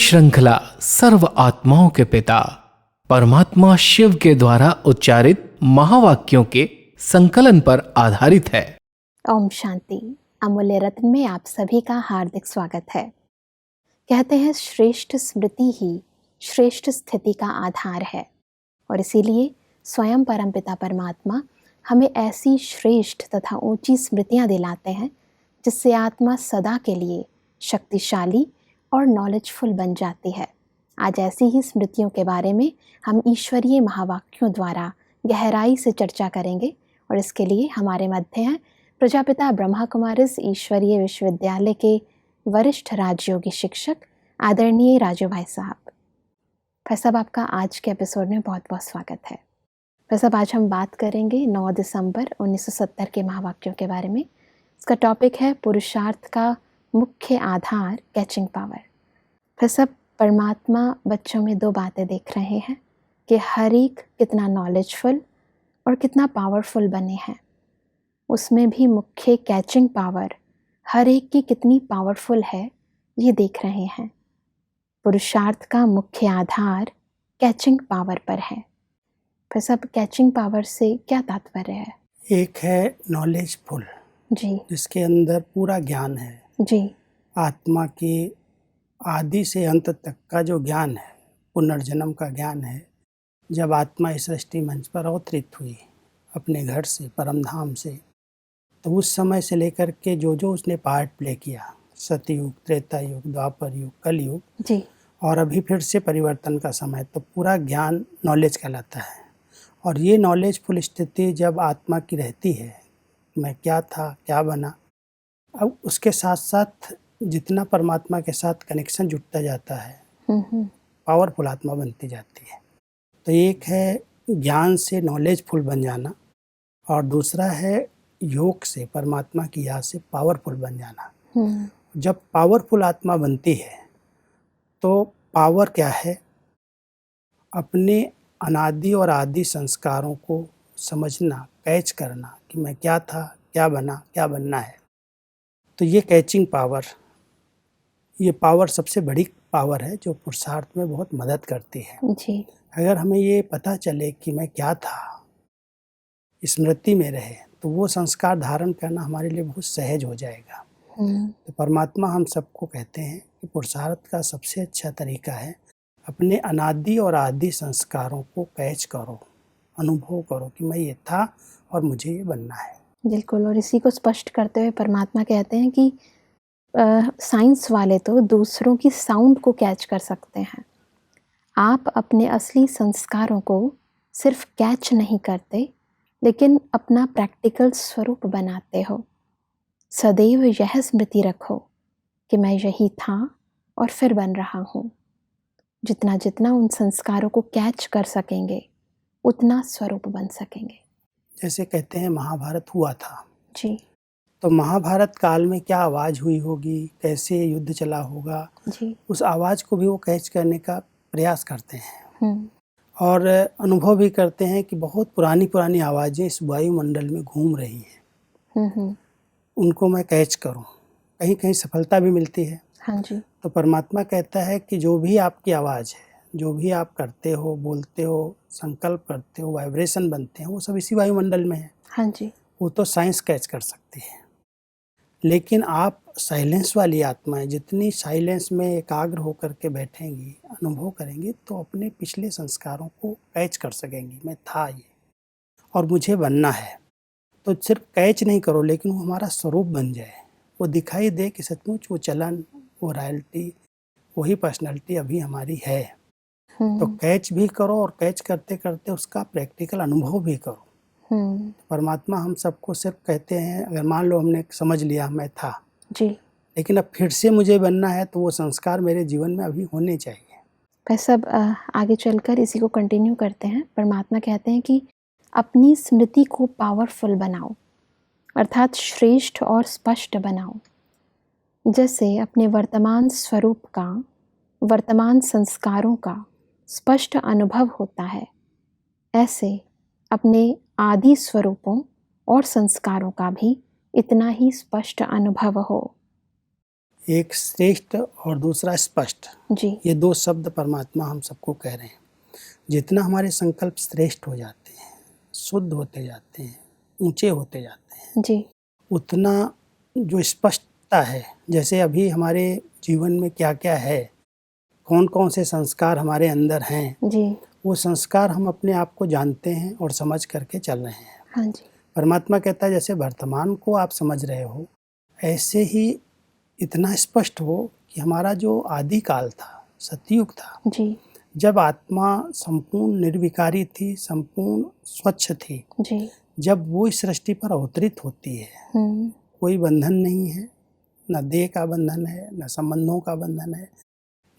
श्रृंखला सर्व आत्माओं के पिता परमात्मा शिव के द्वारा उच्चारित महावाक्यों के संकलन पर आधारित है। ओम शांति। अमूल्य रत्न में आप सभी का हार्दिक स्वागत है। कहते हैं श्रेष्ठ स्मृति ही श्रेष्ठ स्थिति का आधार है, और इसीलिए स्वयं परमपिता परमात्मा हमें ऐसी श्रेष्ठ तथा ऊंची स्मृतियां दिलाते हैं जिससे आत्मा सदा के लिए शक्तिशाली और नॉलेजफुल बन जाती है। आज ऐसी ही स्मृतियों के बारे में हम ईश्वरीय महावाक्यों द्वारा गहराई से चर्चा करेंगे, और इसके लिए हमारे मध्य हैं प्रजापिता ब्रह्मा कुमारिस ईश्वरीय विश्वविद्यालय के वरिष्ठ राजयोगी शिक्षक आदरणीय राजू भाई साहब। भाई साहब, आपका आज के एपिसोड में बहुत बहुत स्वागत है। भाई साहब, आज हम बात करेंगे 9 दिसंबर 1970 के महावाक्यों के बारे में। इसका टॉपिक है पुरुषार्थ का मुख्य आधार, कैचिंग पावर। फिर सब परमात्मा बच्चों में 2 बातें देख रहे हैं कि हर एक कितना नॉलेजफुल और कितना पावरफुल बने हैं। उसमें भी मुख्य कैचिंग पावर हर एक की कितनी पावरफुल है, ये देख रहे हैं। पुरुषार्थ का मुख्य आधार कैचिंग पावर पर है। फिर सब कैचिंग पावर से क्या तात्पर्य है? एक है नॉलेजफुल, जी जिसके अंदर पूरा ज्ञान है। जी आत्मा के आदि से अंत तक का जो ज्ञान है, पुनर्जन्म का ज्ञान है। जब आत्मा इस सृष्टि मंच पर अवतरित हुई अपने घर से, परमधाम से, तो उस समय से लेकर के जो उसने पार्ट प्ले किया, सतयुग, त्रेता युग, द्वापर युग, कलयुग जी और अभी फिर से परिवर्तन का समय, तो पूरा ज्ञान नॉलेज कहलाता है। और ये नॉलेजफुल स्थिति जब आत्मा की रहती है, मैं क्या था, क्या बना, अब उसके साथ साथ जितना परमात्मा के साथ कनेक्शन जुटता जाता है, पावरफुल आत्मा बनती जाती है। तो एक है ज्ञान से नॉलेजफुल बन जाना, और दूसरा है योग से, परमात्मा की याद से पावरफुल बन जाना। जब पावरफुल आत्मा बनती है तो पावर क्या है? अपने अनादि और आदि संस्कारों को समझना, कैच करना कि मैं क्या था, क्या बना, क्या बनना है। तो ये कैचिंग पावर, ये पावर सबसे बड़ी पावर है जो पुरुषार्थ में बहुत मदद करती है। जी अगर हमें ये पता चले कि मैं क्या था, स्मृति में रहे, तो वो संस्कार धारण करना हमारे लिए बहुत सहज हो जाएगा। तो परमात्मा हम सबको कहते हैं कि पुरुषार्थ का सबसे अच्छा तरीका है अपने अनादि और आदि संस्कारों को कैच करो, अनुभव करो कि मैं ये था और मुझे ये बनना है। बिल्कुल। और इसी को स्पष्ट करते हुए परमात्मा कहते हैं कि साइंस वाले तो दूसरों की साउंड को कैच कर सकते हैं, आप अपने असली संस्कारों को सिर्फ कैच नहीं करते, लेकिन अपना प्रैक्टिकल स्वरूप बनाते हो। सदैव यह स्मृति रखो कि मैं यही था और फिर बन रहा हूँ। जितना जितना उन संस्कारों को कैच कर सकेंगे, उतना स्वरूप बन सकेंगे। जैसे कहते हैं महाभारत हुआ था, जी तो महाभारत काल में क्या आवाज़ हुई होगी, कैसे युद्ध चला होगा, जी उस आवाज़ को भी वो कैच करने का प्रयास करते हैं। और अनुभव भी करते हैं कि बहुत पुरानी पुरानी आवाज़ें इस वायुमंडल में घूम रही हैं, उनको मैं कैच करूं। कहीं कहीं सफलता भी मिलती है। हाँ जी। तो परमात्मा कहता है कि जो भी आपकी आवाज़ है, जो भी आप करते हो, बोलते हो, संकल्प करते हो, वाइब्रेशन बनते हैं, वो सब इसी वायुमंडल में है। हाँ जी। वो तो साइंस कैच कर सकती है, लेकिन आप साइलेंस वाली आत्माएं जितनी साइलेंस में एकाग्र होकर के बैठेंगी, अनुभव करेंगी, तो अपने पिछले संस्कारों को कैच कर सकेंगी। मैं था ये और मुझे बनना है। तो सिर्फ कैच नहीं करो, लेकिन वो हमारा स्वरूप बन जाए, वो दिखाई दे कि सचमुच वो चलन, वो रॉयल्टी, वही पर्सनैलिटी अभी हमारी है। तो कैच भी करो, और कैच करते करते उसका प्रैक्टिकल अनुभव भी करो। परमात्मा हम सबको सिर्फ कहते हैं, अगर मान लो हमने समझ लिया मैं था जी, लेकिन अब फिर से मुझे बनना है, तो वो संस्कार मेरे जीवन में अभी होने चाहिए। भाई साहब, आगे चलकर इसी को कंटिन्यू करते हैं। परमात्मा कहते हैं कि अपनी स्मृति को पावरफुल बनाओ, अर्थात श्रेष्ठ और स्पष्ट बनाओ। जैसे अपने वर्तमान स्वरूप का, वर्तमान संस्कारों का स्पष्ट अनुभव होता है, ऐसे अपने आदि स्वरूपों और संस्कारों का भी इतना ही स्पष्ट अनुभव हो। एक श्रेष्ठ और दूसरा स्पष्ट, जी। ये दो शब्द परमात्मा हम सबको कह रहे हैं। जितना हमारे संकल्प श्रेष्ठ हो जाते हैं, शुद्ध होते जाते हैं, ऊंचे होते जाते हैं, जी। उतना जो स्पष्टता है, जैसे अभी हमारे जीवन में क्या क्या है, कौन कौन से संस्कार हमारे अंदर हैं, जी। वो संस्कार हम अपने आप को जानते हैं और समझ करके चल रहे हैं। हाँ जी। परमात्मा कहता है जैसे वर्तमान को आप समझ रहे हो, ऐसे ही इतना स्पष्ट हो कि हमारा जो आदि काल था, सतयुग था, जी। जब आत्मा संपूर्ण निर्विकारी थी, संपूर्ण स्वच्छ थी, जी। जब वो इस सृष्टि पर अवतरित होती है, कोई बंधन नहीं है, न देह का बंधन है, न संबंधों का बंधन है,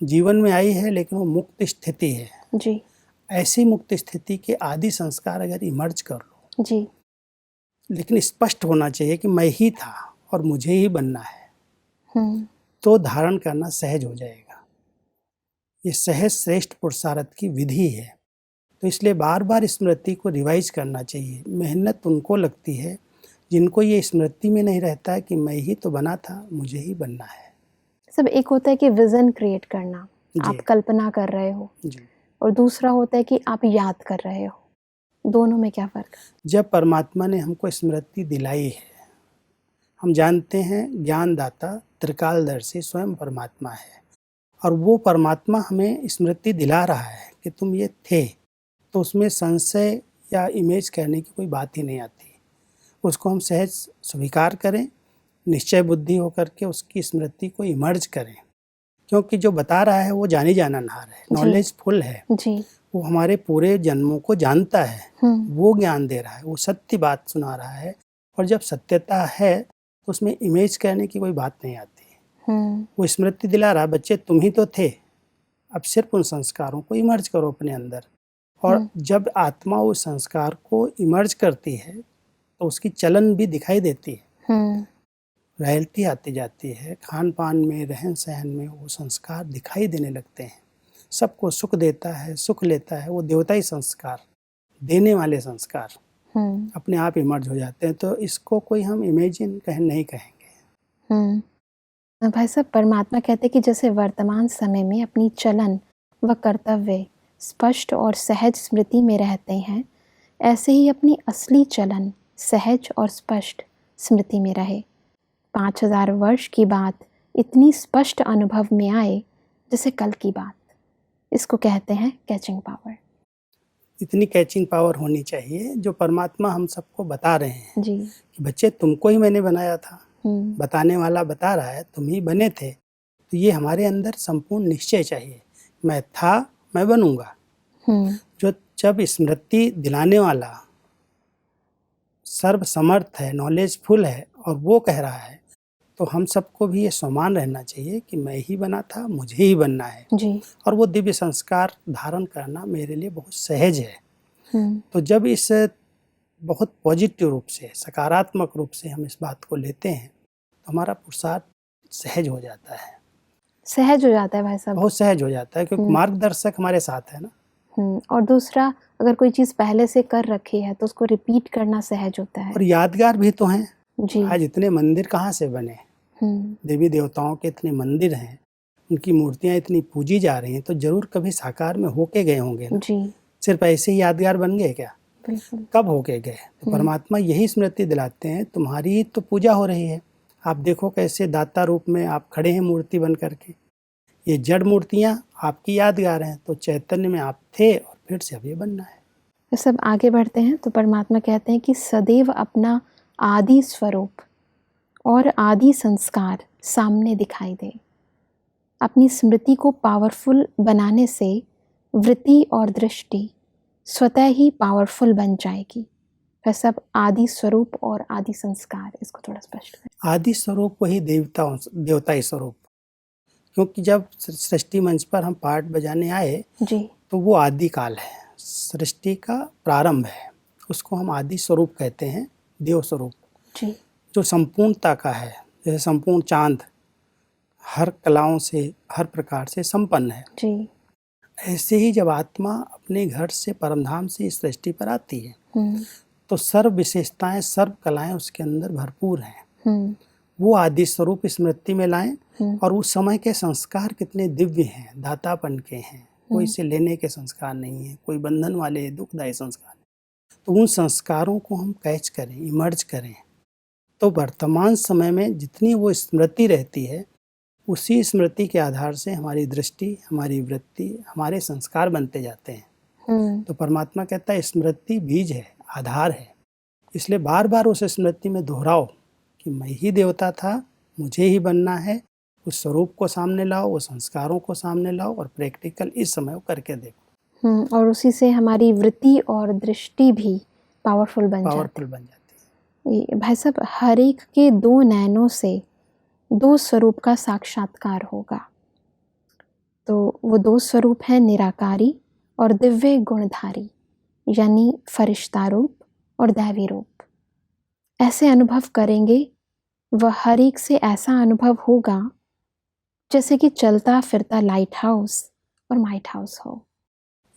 जीवन में आई है लेकिन वो मुक्त स्थिति है। जी। ऐसी मुक्त स्थिति के आदि संस्कार अगर इमर्ज कर लो, जी। लेकिन स्पष्ट होना चाहिए कि मैं ही था और मुझे ही बनना है, तो धारण करना सहज हो जाएगा। ये सहज श्रेष्ठ पुरुषार्थ की विधि है। तो इसलिए बार बार स्मृति को रिवाइज करना चाहिए। मेहनत उनको लगती है जिनको ये स्मृति में नहीं रहता है कि मैं ही तो बना था, मुझे ही बनना है। सब एक होता है कि विजन क्रिएट करना, आप कल्पना कर रहे हो जी, और दूसरा होता है कि आप याद कर रहे हो। दोनों में क्या फर्क है? जब परमात्मा ने हमको स्मृति दिलाई है, हम जानते हैं ज्ञानदाता त्रिकालदर्शी स्वयं परमात्मा है, और वो परमात्मा हमें स्मृति दिला रहा है कि तुम ये थे, तो उसमें संशय या इमेज करने की कोई बात ही नहीं आती। उसको हम सहज स्वीकार करें, निश्चय बुद्धि होकर के उसकी स्मृति को इमर्ज करें, क्योंकि जो बता रहा है वो जानी जाननहार है, नॉलेजफुल है जी। वो हमारे पूरे जन्मों को जानता है, वो ज्ञान दे रहा है, वो सत्य बात सुना रहा है। और जब सत्यता है तो उसमें इमेज करने की कोई बात नहीं आती। वो स्मृति दिला रहा है, बच्चे तुम ही तो थे, अब सिर्फ उन संस्कारों को इमर्ज करो अपने अंदर। और जब आत्मा उस संस्कार को इमर्ज करती है तो उसकी चलन भी दिखाई देती है, रैयल्टी आती जाती है, खान पान में, रहन सहन में वो संस्कार दिखाई देने लगते हैं। सबको सुख देता है, सुख लेता है, वो देवताई संस्कार, देने वाले संस्कार अपने आप इमर्ज हो जाते हैं। तो इसको कोई हम इमेजिन नहीं कहेंगे। भाई साहब, परमात्मा कहते हैं कि जैसे वर्तमान समय में अपनी चलन व कर्तव्य स्पष्ट और सहज स्मृति में रहते हैं, ऐसे ही अपनी असली चलन सहज और स्पष्ट स्मृति में रहे। 5000 वर्ष की बात इतनी स्पष्ट अनुभव में आए जैसे कल की बात। इसको कहते हैं कैचिंग पावर। इतनी कैचिंग पावर होनी चाहिए जो परमात्मा हम सबको बता रहे हैं जी। कि बच्चे तुमको ही मैंने बनाया था, बताने वाला बता रहा है तुम ही बने थे। तो ये हमारे अंदर संपूर्ण निश्चय चाहिए, मैं था, मैं बनूंगा। जो जब स्मृति दिलाने वाला सर्वसमर्थ है, नॉलेजफुल है, और वो कह रहा है, तो हम सबको भी ये सम्मान रहना चाहिए कि मैं ही बना था, मुझे ही बनना है जी। और वो दिव्य संस्कार धारण करना मेरे लिए बहुत सहज है। तो जब इस बहुत पॉजिटिव रूप से, सकारात्मक रूप से हम इस बात को लेते हैं तो हमारा पुरुषार्थ सहज हो जाता है। सहज हो जाता है भाई साहब, बहुत सहज हो जाता है, क्योंकि मार्गदर्शक हमारे साथ है ना। और दूसरा, अगर कोई चीज़ पहले से कर रखी है तो उसको रिपीट करना सहज होता है। और यादगार भी तो हैं। जी। आज इतने मंदिर कहाँ से बने, देवी देवताओं के इतने मंदिर हैं, उनकी मूर्तियाँ इतनी पूजी जा रही हैं, तो जरूर कभी साकार में होके गए होंगे ना। जी। सिर्फ ऐसे ही यादगार बन गए क्या? बिल्कुल। कब होके गए? तो परमात्मा यही स्मृति दिलाते हैं, तुम्हारी तो पूजा हो रही है। आप देखो कैसे दाता रूप में आप खड़े हैं मूर्ति बन करके। ये जड़ मूर्तियाँ आपकी यादगार हैं, तो चैतन्य में आप थे और फिर से अब ये बनना है। तो सब आगे बढ़ते हैं तो परमात्मा कहते हैं कि सदैव अपना आदि स्वरूप और आदि संस्कार सामने दिखाई दे। अपनी स्मृति को पावरफुल बनाने से वृत्ति और दृष्टि स्वतः ही पावरफुल बन जाएगी। वह सब आदि स्वरूप और आदि संस्कार, इसको थोड़ा स्पष्ट करें। आदि स्वरूप वही देवताई स्वरूप, क्योंकि जब सृष्टि मंच पर हम पाठ बजाने आए जी, तो वो आदि काल है, सृष्टि का प्रारंभ है, उसको हम आदि स्वरूप कहते हैं, देव स्वरूप जी, जो संपूर्णता का है। जैसे संपूर्ण चांद हर कलाओं से, हर प्रकार से संपन्न है, जी। ऐसे ही जब आत्मा अपने घर से, परमधाम से इस सृष्टि पर आती है तो सर्व विशेषताएं, सर्व कलाएं उसके अंदर भरपूर हैं। वो आदि स्वरूप स्मृति में लाएं और उस समय के संस्कार कितने दिव्य हैं, दातापन के हैं, कोई से लेने के संस्कार नहीं है, कोई बंधन वाले दुखदायी संस्कार नहीं। तो उन संस्कारों को हम कैच करें, इमर्ज करें, तो वर्तमान समय में जितनी वो स्मृति रहती है उसी स्मृति के आधार से हमारी दृष्टि, हमारी वृत्ति, हमारे संस्कार बनते जाते हैं। तो परमात्मा कहता है स्मृति बीज है, आधार है, इसलिए बार बार उस स्मृति में दोहराओ कि मैं ही देवता था, मुझे ही बनना है। उस स्वरूप को सामने लाओ, वो संस्कारों को सामने लाओ और प्रैक्टिकल इस समय वो करके देखो। और उसी से हमारी वृत्ति और दृष्टि भी पावरफुल बन जाती है। भाई साहब, हर एक के दो नैनों से दो स्वरूप का साक्षात्कार होगा। तो वो दो स्वरूप हैं निराकारी और दिव्य गुणधारी, यानी फरिश्ता रूप और दैवी रूप। ऐसे अनुभव करेंगे, वह हर एक से ऐसा अनुभव होगा जैसे कि चलता फिरता लाइट हाउस और माइट हाउस हो।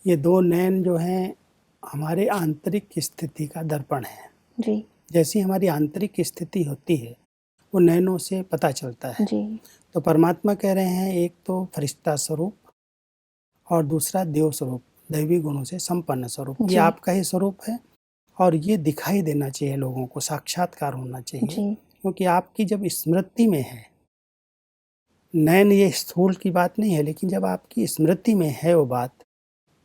ये दो नैन जो हैं हमारे आंतरिक स्थिति का दर्पण है जी। जैसी हमारी आंतरिक स्थिति होती है वो नैनों से पता चलता है जी। तो परमात्मा कह रहे हैं एक तो फरिश्ता स्वरूप और दूसरा देव स्वरूप, दैवी गुणों से संपन्न स्वरूप। ये आपका ही स्वरूप है और ये दिखाई देना चाहिए लोगों को, साक्षात्कार होना चाहिए। क्योंकि आपकी जब स्मृति में है, नैन ये स्थूल की बात नहीं है, लेकिन जब आपकी स्मृति में है वो बात,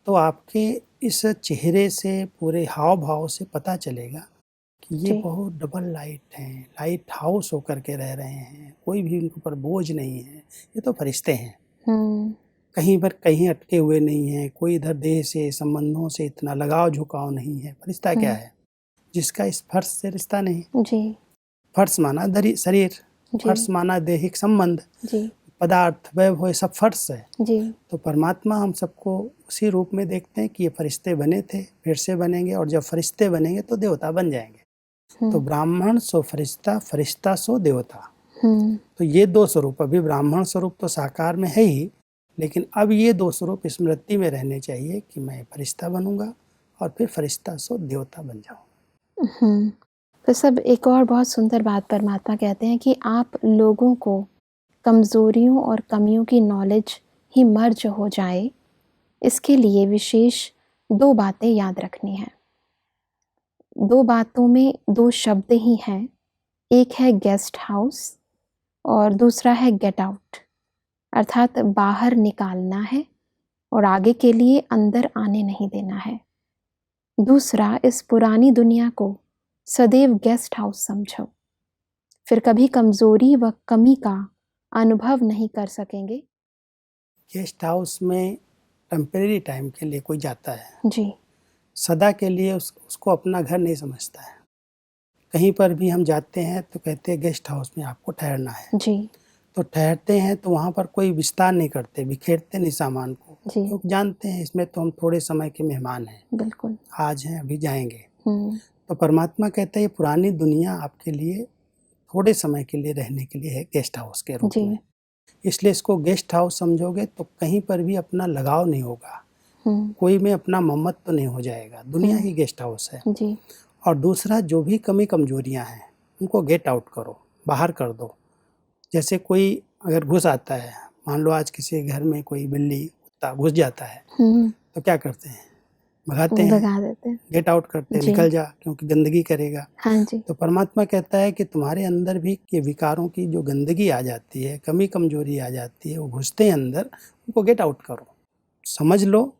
तो आपके इस चेहरे से, पूरे हाव भाव से पता चलेगा कि ये बहुत डबल लाइट हैं, लाइट हाउस होकर के रह रहे हैं, कोई भी उनके ऊपर बोझ नहीं है, ये तो फरिश्ते हैं। कहीं पर कहीं अटके हुए नहीं हैं, कोई इधर देह से, संबंधों से इतना लगाव झुकाव नहीं है। फरिश्ता क्या है? जिसका स्पर्श से रिश्ता नहीं। जी। फर्श माना शरीर, फर्श माना दैहिक संबंध, पदार्थ, वैभव, सब फर्श है। जी। तो परमात्मा हम सबको उसी रूप में देखते हैं कि ये फरिश्ते बने थे, फिर से बनेंगे, और जब फरिश्ते बनेंगे तो देवता बन जाएंगे। तो ब्राह्मण सो फरिश्ता, फरिश्ता सो देवता। तो ये दो स्वरूप, अभी ब्राह्मण स्वरूप तो साकार में है ही, लेकिन अब ये दो स्वरूप स्मृति में रहने चाहिए कि मैं फरिश्ता बनूंगा और फिर फरिश्ता सो देवता बन जाऊँ। तो सब एक और बहुत सुंदर बात परमात्मा कहते हैं कि आप लोगों को कमज़ोरियों और कमियों की नॉलेज ही मर्ज हो जाए, इसके लिए विशेष दो बातें याद रखनी है। दो बातों में दो शब्द ही हैं, एक है गेस्ट हाउस और दूसरा है गेट आउट, अर्थात बाहर निकालना है और आगे के लिए अंदर आने नहीं देना है। दूसरा, इस पुरानी दुनिया को सदैव गेस्ट हाउस समझो, फिर कभी कमजोरी व कमी का अनुभव नहीं कर सकेंगे। गेस्ट हाउस में टेम्परेरी टाइम के लिए कोई जाता है जी, सदा के लिए उसको अपना घर नहीं समझता है। कहीं पर भी हम जाते हैं तो कहते हैं गेस्ट हाउस में आपको ठहरना है जी। तो ठहरते हैं, तो वहाँ पर कोई विस्तार नहीं करते, बिखेरते नहीं सामान को, क्योंकि जानते हैं इसमें तो हम थोड़े समय के मेहमान हैं, बिल्कुल आज हैं अभी जाएंगे। तो परमात्मा कहता है ये पुरानी दुनिया आपके लिए थोड़े समय के लिए रहने के लिए है, गेस्ट हाउस के रूप में। इसलिए इसको गेस्ट हाउस समझोगे तो कहीं पर भी अपना लगाव नहीं होगा, कोई में अपना ममत्व तो नहीं हो जाएगा, दुनिया ही गेस्ट हाउस है। जी। और दूसरा, जो भी कमी कमजोरियां हैं उनको गेट आउट करो, बाहर कर दो। जैसे कोई अगर घुस आता है, मान लो आज किसी घर में कोई बिल्ली कुत्ता घुस जाता है तो क्या करते हैं? भगाते हैं, भगा देते हैं, गेट आउट करते हैं, निकल जा, क्योंकि गंदगी करेगा। हाँ जी। तो परमात्मा कहता है कि तुम्हारे अंदर भी ये विकारों की जो गंदगी आ जाती है, कमी कमजोरी आ जाती है, वो घुसते हैं अंदर, उनको गेट आउट करो। समझ लो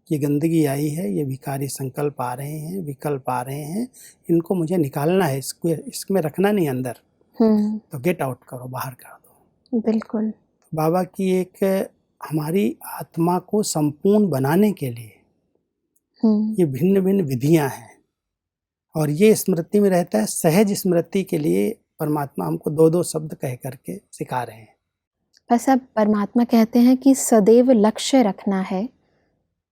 ये गंदगी आई है, ये विकारी संकल्प आ रहे हैं, विकल्प आ रहे हैं, इनको मुझे निकालना है, इसको इसमें रखना नहीं अंदर, तो गेट आउट करो, बाहर कर दो। बिल्कुल। तो बाबा की एक हमारी आत्मा को संपूर्ण बनाने के लिए ये भिन्न भिन्न विधियां हैं और ये स्मृति में रहता है। सहज स्मृति के लिए परमात्मा हमको दो दो शब्द कह करके सिखा रहे हैं। बस अब परमात्मा कहते हैं कि सदैव लक्ष्य रखना है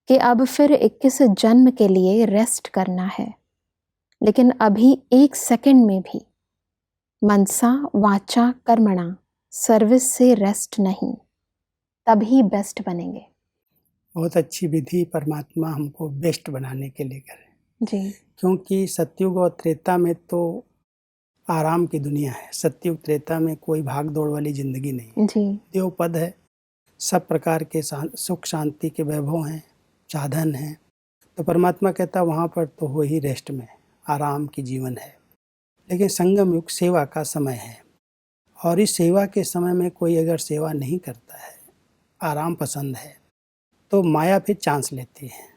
कि अब फिर 21 जन्म के लिए रेस्ट करना है, लेकिन अभी एक सेकंड में भी मनसा वाचा कर्मणा सर्विस से रेस्ट नहीं, तभी बेस्ट बनेंगे। बहुत अच्छी विधि परमात्मा हमको बेस्ट बनाने के लिए करे। जी। क्योंकि सतयुग और त्रेता में तो आराम की दुनिया है। सत्युग त्रेता में कोई भाग दौड़ वाली जिंदगी नहीं। जी। देव पद है, सब प्रकार के सुख शांति के वैभव हैं, साधन हैं। तो परमात्मा कहता वहाँ पर तो हो ही रेस्ट में, आराम की जीवन है। लेकिन संगम युग सेवा का समय है, और इस सेवा के समय में कोई अगर सेवा नहीं करता है, आराम पसंद है, तो माया फिर चांस लेती है,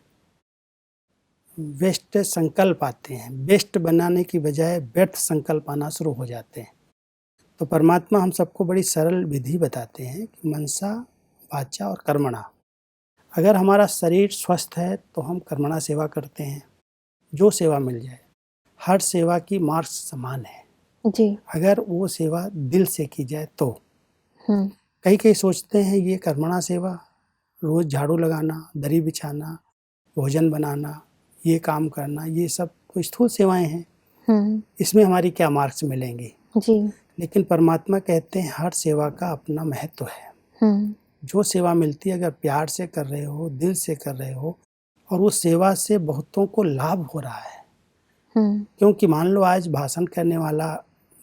वेस्ट संकल्प आते हैं। बेस्ट बनाने की बजाय व्यर्थ संकल्प आना शुरू हो जाते हैं। तो परमात्मा हम सबको बड़ी सरल विधि बताते हैं कि मनसा वाचा और कर्मणा। अगर हमारा शरीर स्वस्थ है तो हम कर्मणा सेवा करते हैं, जो सेवा मिल जाए। हर सेवा की मार्क्स समान है जी। अगर वो सेवा दिल से की जाए तो। हम्म। कई सोचते हैं ये कर्मणा सेवा, रोज झाड़ू लगाना, दरी बिछाना, भोजन बनाना, ये काम करना, ये सब तो स्थूल सेवाएं हैं, इसमें हमारी क्या मार्क्स मिलेंगे। जी। लेकिन परमात्मा कहते हैं हर सेवा का अपना महत्व है। जो सेवा मिलती है अगर प्यार से कर रहे हो, दिल से कर रहे हो, और उस सेवा से बहुतों को लाभ हो रहा है। क्योंकि मान लो आज भाषण करने वाला,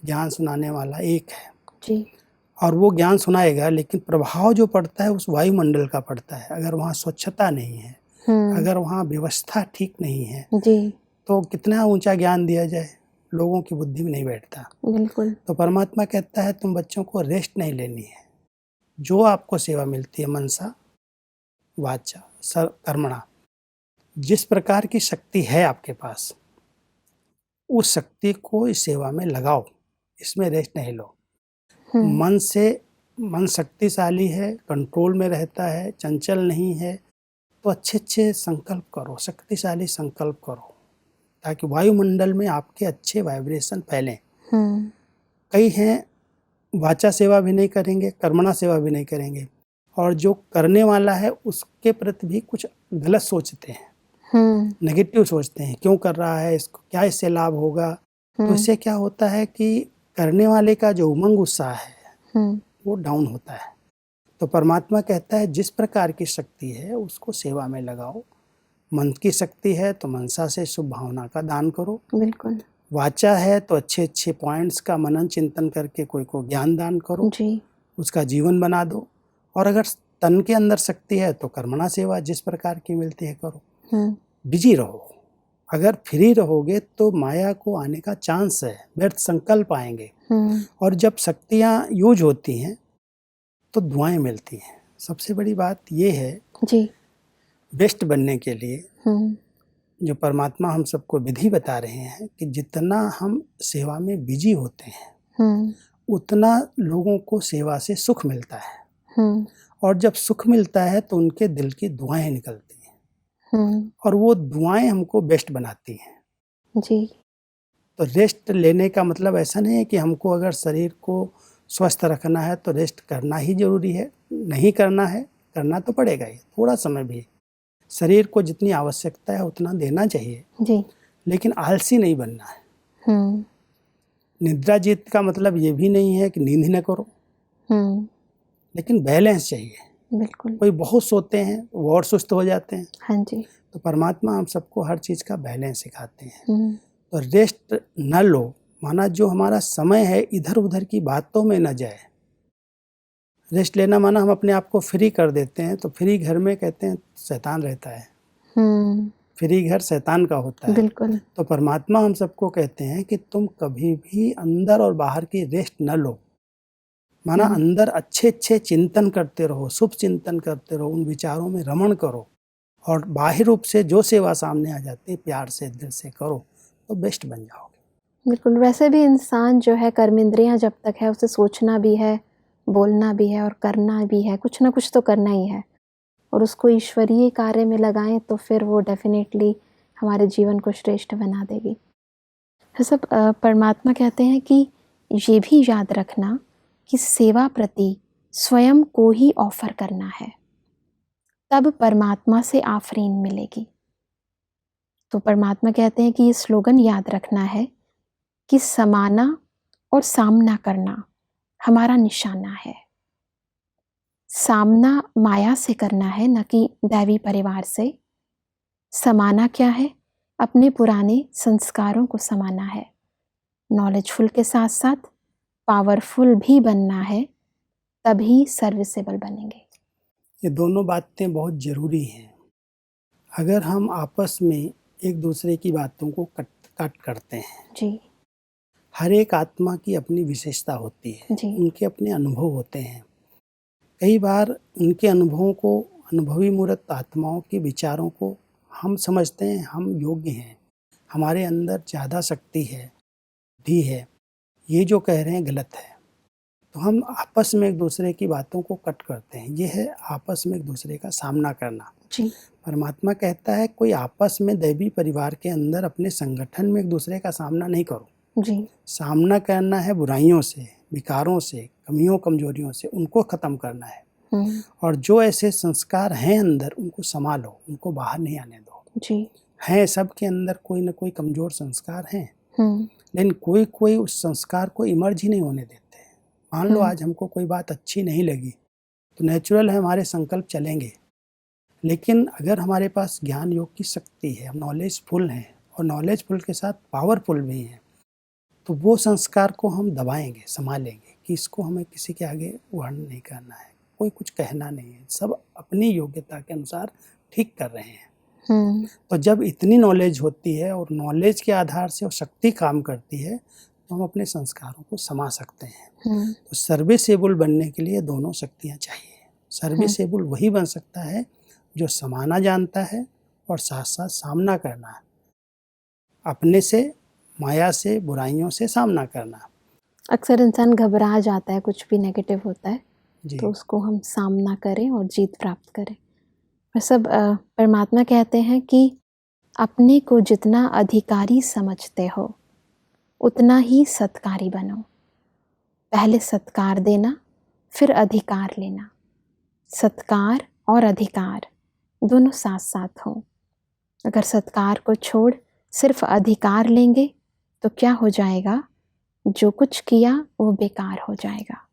ज्ञान सुनाने वाला एक है जी। और वो ज्ञान सुनाएगा, लेकिन प्रभाव जो पड़ता है उस वायुमंडल का पड़ता है। अगर वहाँ स्वच्छता नहीं है, अगर वहाँ व्यवस्था ठीक नहीं है, जी। तो कितना ऊंचा ज्ञान दिया जाए, लोगों की बुद्धि में नहीं बैठता। बिल्कुल। तो परमात्मा कहता है तुम बच्चों को रेस्ट नहीं लेनी है। जो आपको सेवा मिलती है मनसा वाचा कर्मणा, जिस प्रकार की शक्ति है आपके पास, उस शक्ति को इस सेवा में लगाओ, इसमें रेस्ट नहीं लो। मन शक्तिशाली है, कंट्रोल में रहता है, चंचल नहीं है, तो अच्छे संकल्प करो, शक्तिशाली संकल्प करो, ताकि वायुमंडल में आपके अच्छे वाइब्रेशन फैलें। कई हैं वाचा सेवा भी नहीं करेंगे, कर्मणा सेवा भी नहीं करेंगे, और जो करने वाला है उसके प्रति भी कुछ गलत सोचते हैं, नेगेटिव सोचते हैं, क्यों कर रहा है, इसको क्या इससे लाभ होगा। तो इससे क्या होता है कि करने वाले का जो उमंग उत्साह है वो डाउन होता है। तो परमात्मा कहता है जिस प्रकार की शक्ति है उसको सेवा में लगाओ। मन की शक्ति है तो मनसा से शुभ भावना का दान करो। बिल्कुल। वाचा है तो अच्छे पॉइंट्स का मनन चिंतन करके कोई को ज्ञान दान करो जी। उसका जीवन बना दो। और अगर तन के अंदर शक्ति है तो कर्मणा सेवा जिस प्रकार की मिलती है करो। बिजी रहो। अगर फ्री रहोगे तो माया को आने का चांस है, व्यर्थ संकल्प आएंगे। और जब शक्तियाँ यूज होती हैं तो दुआएं मिलती हैं। सबसे बड़ी बात ये है जी, बेस्ट बनने के लिए जो परमात्मा हम सबको विधि बता रहे हैं कि जितना हम सेवा में बिजी होते हैं उतना लोगों को सेवा से सुख मिलता है। और जब सुख मिलता है तो उनके दिल की दुआएं निकलती हैं और वो दुआएं हमको बेस्ट बनाती हैं। जी। तो रेस्ट लेने का मतलब ऐसा नहीं है कि हमको अगर शरीर को स्वस्थ रखना है तो रेस्ट करना ही जरूरी है। नहीं करना है, करना तो पड़ेगा ही, थोड़ा समय भी शरीर को जितनी आवश्यकता है उतना देना चाहिए जी। लेकिन आलसी नहीं बनना है। निद्रा जीत का मतलब ये भी नहीं है कि नींद ही न करो, लेकिन बैलेंस चाहिए। बिल्कुल। कोई बहुत सोते हैं वो और सुस्त हो जाते हैं। हाँ जी। तो परमात्मा हम सबको हर चीज़ का बैलेंस सिखाते हैं। तो रेस्ट न लो माना जो हमारा समय है इधर उधर की बातों में न जाए। रेस्ट लेना माना हम अपने आप को फ्री कर देते हैं। तो फ्री घर में कहते हैं शैतान रहता है, फ्री घर शैतान का होता है। बिल्कुल। तो परमात्मा हम सबको कहते हैं कि तुम कभी भी अंदर और बाहर की रेस्ट न लो। माना अंदर अच्छे चिंतन करते रहो, शुभ चिंतन करते रहो, उन विचारों में रमण करो, और बाह्य रूप से जो सेवा सामने आ जाती है प्यार से दिल से करो तो बेस्ट बन जाओगे। बिल्कुल। वैसे भी इंसान जो है कर्मेंद्रियां जब तक है उसे सोचना भी है, बोलना भी है और करना भी है, कुछ ना कुछ तो करना ही है। और उसको ईश्वरीय कार्य में लगाएं तो फिर वो डेफिनेटली हमारे जीवन को श्रेष्ठ बना देगी। सब परमात्मा कहते हैं कि ये भी याद रखना कि सेवा प्रति स्वयं को ही ऑफर करना है, तब परमात्मा से आफरीन मिलेगी। तो परमात्मा कहते हैं कि ये स्लोगन याद रखना है कि समाना और सामना करना हमारा निशाना है। सामना माया से करना है, न कि दैवी परिवार से। समाना क्या है? अपने पुराने संस्कारों को समाना है। नॉलेजफुल के साथ साथ पावरफुल भी बनना है, तभी सर्विसेबल बनेंगे। ये दोनों बातें बहुत ज़रूरी हैं। अगर हम आपस में एक दूसरे की बातों को कट करते हैं, जी हर एक आत्मा की अपनी विशेषता होती है, जी उनके अपने अनुभव होते हैं। कई बार उनके अनुभवों को, अनुभवी मूर्त आत्माओं के विचारों को हम समझते हैं हम योग्य हैं, हमारे अंदर ज़्यादा शक्ति है, बुद्धि है, ये जो कह रहे हैं गलत है। तो हम आपस में एक दूसरे की बातों को कट करते हैं। ये है आपस में एक दूसरे का सामना करना। जी परमात्मा कहता है कोई आपस में दैवी परिवार के अंदर अपने संगठन में एक दूसरे का सामना नहीं करो। जी सामना करना है बुराइयों से, विकारों से, कमियों कमजोरियों से, उनको ख़त्म करना है। और जो ऐसे संस्कार हैं अंदर, उनको संभालो, उनको बाहर नहीं आने दो। जी हैं सबके अंदर कोई ना कोई कमज़ोर संस्कार हैं, हम्म लेकिन कोई कोई उस संस्कार को इमर्ज ही नहीं होने देते। मान लो आज हमको कोई बात अच्छी नहीं लगी, तो नेचुरल है हमारे संकल्प चलेंगे। लेकिन अगर हमारे पास ज्ञान योग की शक्ति है, हम नॉलेजफुल हैं और नॉलेजफुल के साथ पावरफुल भी हैं, तो वो संस्कार को हम दबाएंगे, संभालेंगे कि इसको हमें किसी के आगे वर्णन नहीं करना है, कोई कुछ कहना नहीं है, सब अपनी योग्यता के अनुसार ठीक कर रहे हैं। तो जब इतनी नॉलेज होती है और नॉलेज के आधार से वो शक्ति काम करती है, तो हम अपने संस्कारों को समा सकते हैं। तो सर्विसेबल बनने के लिए दोनों शक्तियाँ चाहिए। सर्विसेबल वही बन सकता है जो समाना जानता है और साथ साथ सामना करना है, अपने से, माया से, बुराइयों से सामना करना। अक्सर इंसान घबरा जाता है, कुछ भी नेगेटिव होता है जी तो उसको हम सामना करें और जीत प्राप्त करें। और सब परमात्मा कहते हैं कि अपने को जितना अधिकारी समझते हो उतना ही सत्कारी बनो। पहले सत्कार देना, फिर अधिकार लेना। सत्कार और अधिकार दोनों साथ साथ हों। अगर सत्कार को छोड़ सिर्फ अधिकार लेंगे तो क्या हो जाएगा? जो कुछ किया वो बेकार हो जाएगा।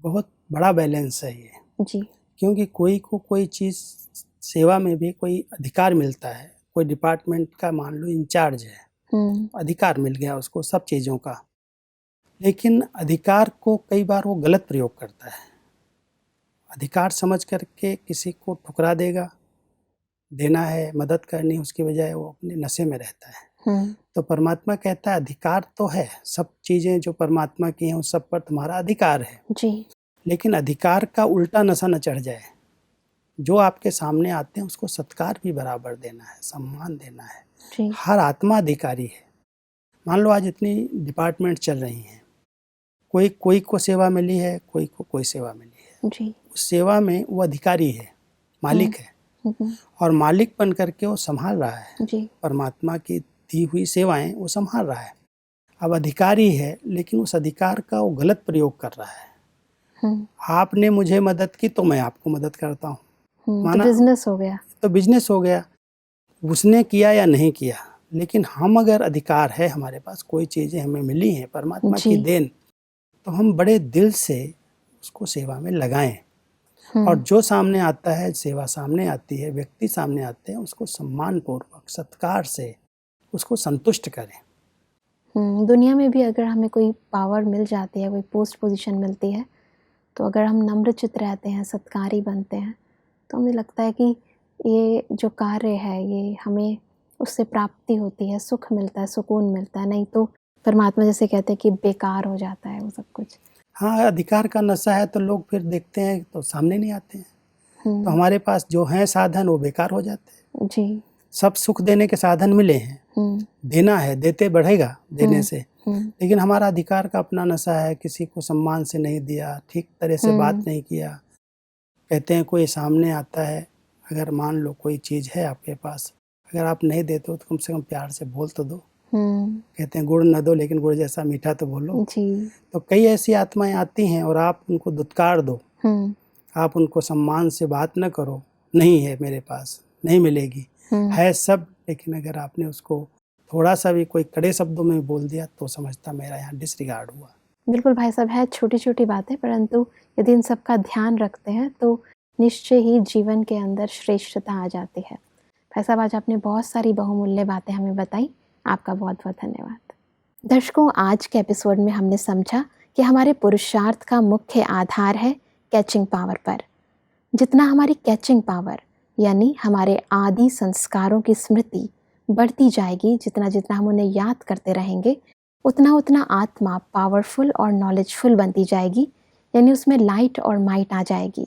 बहुत बड़ा बैलेंस है ये, जी क्योंकि कोई को कोई चीज़, सेवा में भी कोई अधिकार मिलता है। कोई डिपार्टमेंट का मान लो इंचार्ज है, अधिकार मिल गया उसको सब चीज़ों का, लेकिन अधिकार को कई बार वो गलत प्रयोग करता है। अधिकार समझ करके किसी को ठुकरा देगा, देना है, मदद करनी, उसकी बजाय वो अपने नशे में रहता है। तो परमात्मा कहता है अधिकार तो है, सब चीज़ें जो परमात्मा की हैं उस सब पर तुम्हारा अधिकार है जी लेकिन अधिकार का उल्टा नशा न चढ़ जाए। जो आपके सामने आते हैं उसको सत्कार भी बराबर देना है, सम्मान देना है। जी हर आत्मा अधिकारी है। मान लो आज इतनी डिपार्टमेंट चल रही हैं, कोई को सेवा मिली है, कोई को कोई सेवा मिली है। जी उस सेवा में वो अधिकारी है, मालिक है, और मालिक बन करके वो संभाल रहा है। जी परमात्मा की दी हुई सेवाएं वो संभाल रहा है। अब अधिकारी है, लेकिन उस अधिकार का वो गलत प्रयोग कर रहा है। आपने मुझे मदद की तो मैं आपको मदद करता हूँ, तो बिजनेस हो गया। तो बिजनेस हो गया। उसने किया या नहीं किया, लेकिन हम अगर अधिकार है, हमारे पास कोई चीज़ें हमें मिली हैं परमात्मा की देन, तो हम बड़े दिल से उसको सेवा में लगाएं। और जो सामने आता है, सेवा सामने आती है, व्यक्ति सामने आते हैं, उसको सम्मान पूर्वक सत्कार से उसको संतुष्ट करें। दुनिया में भी अगर हमें कोई पावर मिल जाती है, कोई पोस्ट पोजीशन मिलती है, तो अगर हम नम्रचित्त रहते हैं, सत्कारी बनते हैं, तो हमें लगता है कि ये जो कार्य है ये हमें उससे प्राप्ति होती है, सुख मिलता है, सुकून मिलता है। नहीं तो परमात्मा जैसे कहते हैं कि बेकार हो जाता है वो सब कुछ। हाँ, अधिकार का नशा है तो लोग फिर देखते हैं तो सामने नहीं आते हैं। तो हमारे पास जो हैं साधन वो बेकार हो जाते हैं। जी सब सुख देने के साधन मिले हैं, देना है, देते बढ़ेगा देने से, लेकिन हमारा अधिकार का अपना नशा है। किसी को सम्मान से नहीं दिया, ठीक तरह से बात नहीं किया। कहते हैं कोई सामने आता है, अगर मान लो कोई चीज़ है आपके पास, अगर आप नहीं देते हो तो कम से कम प्यार से बोल तो दो। कहते हैं गुड़ न दो लेकिन गुड़ जैसा मीठा तो बोलो। तो कई ऐसी आत्माएं आती हैं और आप उनको दुत्कार दो, आप उनको सम्मान से बात न करो, नहीं है मेरे पास, नहीं मिलेगी, है सब, लेकिन अगर आपने उसको थोड़ा सा भी कोई कड़े शब्दों में बोल दिया तो समझता मेरा यहाँ डिसरिगार्ड हुआ। बिल्कुल भाई साहब, है छोटी छोटी बातें, परंतु यदि इन सब का ध्यान रखते हैं तो निश्चय ही जीवन के अंदर श्रेष्ठता आ जाती है। भाई साहब, आज आपने बहुत सारी बहुमूल्य बातें हमें बताई, आपका बहुत बहुत धन्यवाद। दर्शकों, आज के एपिसोड में हमने समझा कि हमारे पुरुषार्थ का मुख्य आधार है कैचिंग पावर पर। जितना हमारी कैचिंग पावर यानी हमारे आदि संस्कारों की स्मृति बढ़ती जाएगी, जितना जितना हम उन्हें याद करते रहेंगे, उतना उतना आत्मा पावरफुल और नॉलेजफुल बनती जाएगी, यानी उसमें लाइट और माइट आ जाएगी।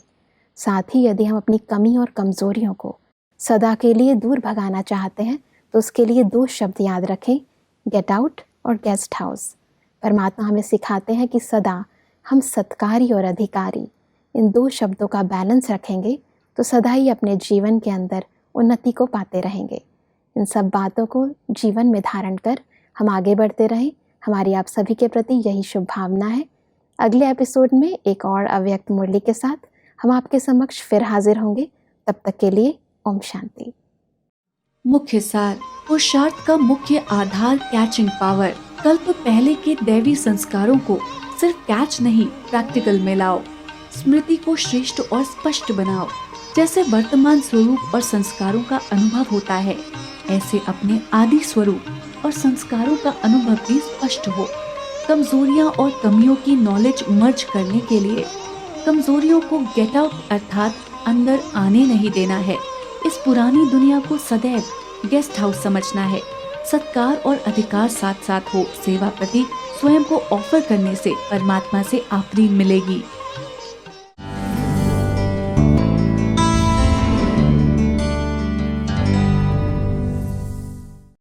साथ ही यदि हम अपनी कमी और कमज़ोरियों को सदा के लिए दूर भगाना चाहते हैं तो उसके लिए 2 शब्द याद रखें, गेट आउट और गेस्ट हाउस। परमात्मा हमें सिखाते हैं कि सदा हम सत्कारी और अधिकारी इन 2 शब्दों का बैलेंस रखेंगे तो सदा ही अपने जीवन के अंदर उन्नति को पाते रहेंगे। इन सब बातों को जीवन में धारण कर हम आगे बढ़ते रहें। हमारी आप सभी के प्रति यही शुभ भावना है। अगले एपिसोड में एक और अव्यक्त मुरली के साथ हम आपके समक्ष फिर हाजिर होंगे। तब तक के लिए ओम शांति। मुख्य सार: पुरुषार्थ का मुख्य आधार कैचिंग पावर। कल्प पहले के दैवी संस्कारों को सिर्फ कैच नहीं, प्रैक्टिकल में लाओ। स्मृति को श्रेष्ठ और स्पष्ट बनाओ। जैसे वर्तमान स्वरूप और संस्कारों का अनुभव होता है, ऐसे अपने आदि स्वरूप और संस्कारों का अनुभव भी स्पष्ट हो। कमजोरियां और कमियों की नॉलेज मर्ज करने के लिए कमजोरियों को गेट आउट अर्थात अंदर आने नहीं देना है। इस पुरानी दुनिया को सदैव गेस्ट हाउस समझना है। सत्कार और अधिकार साथ साथ हो। सेवा प्रति स्वयं को ऑफर करने से परमात्मा से आफरीन मिलेगी।